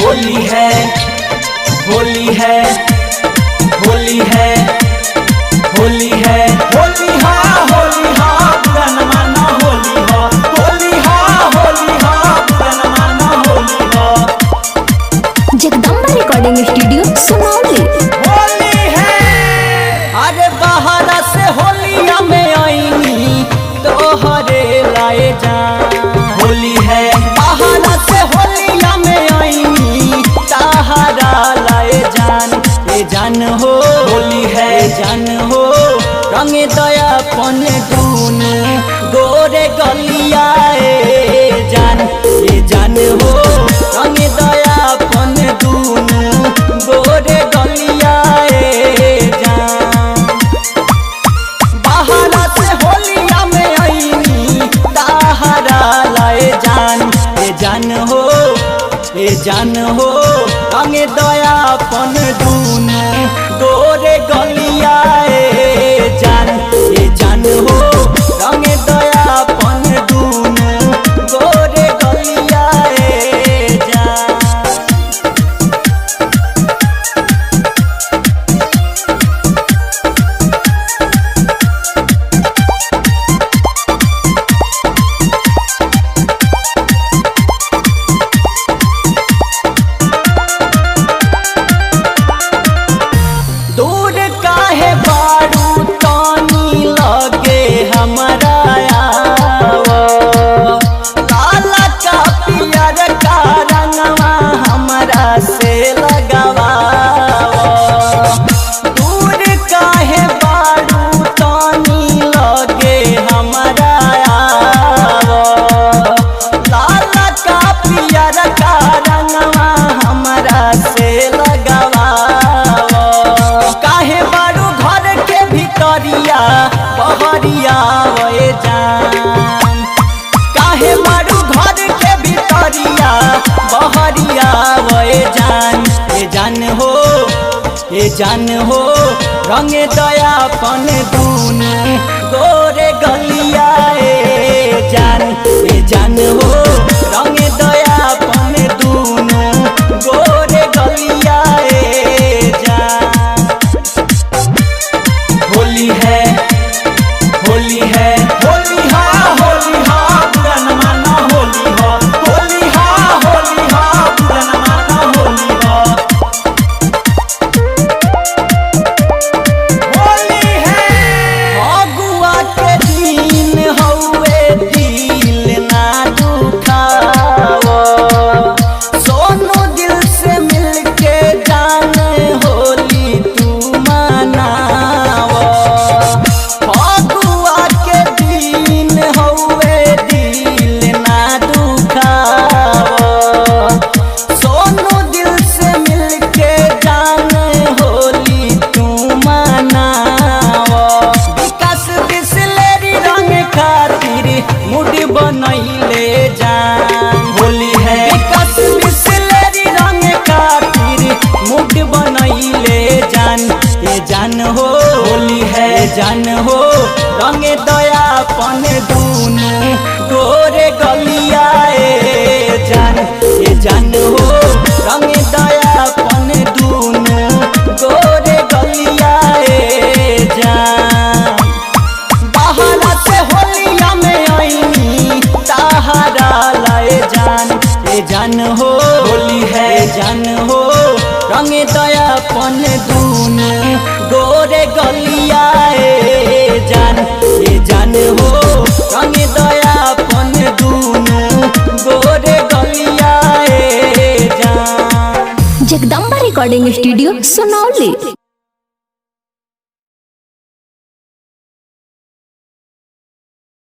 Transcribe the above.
होली है होली है होली है होली है होली हा होली हा बुरा न माना होली हा होली हा होली हा बुरा न माना होली हा। Jagdamba recording studio Sunauli. होली है अरे बाहर से होलिया में आईनी तोहरे लाए जान। होली है बाहर से होलिया में आईनी ताहरा लाए जान। ए जान हो होली है जान हो रंग दया पन दूनु गोरे गलिया ए जान हो रंग दया पन दूनु गोरे गलिया ए जान। बाहर से होलिया में आईनी ताहरा लाए जान। ए जान हो रंग दया पन दूनु गोरे गलिया ए जान हो रंग दया पन दूनु गोरे गलिया ए जान। दूर काहे बारू तानी लगे हमरा आवा। काला का पियर का रंगवा हमरा से लगावा। दूर काहे बारू तानी लगे हमरा आवा। काला का पियर का रंगवा हमरा से लगावा। काहे बारू घर के भितरिया बहरिया वे जान। काहे बारू घर के भितरिया बहरिया वे जान। ए जान हो रंग दया पन दूनु गोरे गलिया ए जान हो रंग दया पन दूनु गोरे गलिया ए जान। होली है होली है होली हा होली हा बुरा न माना होली हा होली हा होली हा बुरा न माना होली हा। होली है अगुआ के दिन हौवे दिल ना दुखावा। सोनू दिल से मिलके जान होली तू मनावा। अगुआ के दिन हौवे दिल ना दुखावा। सोनू दिल से मिलके जान होली तू मनावा। विकास बिसलेरी रंग खातिर मुड बनैले जान। होली है विकास बिसलेरी रंग खातिर मुड बनैले जान। ए जान हो होली है जान हो रंग दया पन दूनु गोरे गलिया ए जान हो रंग दया पन दूनु गोरे गलिया ए जान। बाहर से होलिया में आईनी ताहरा लाए जान। ए जान हो होली है जान हो रंग दया पन दूनु गोरे गलिया ए जान हो रंग दया पन दूनु गोरे गलिया ए जान। Jagdamba recording studio Sunauli.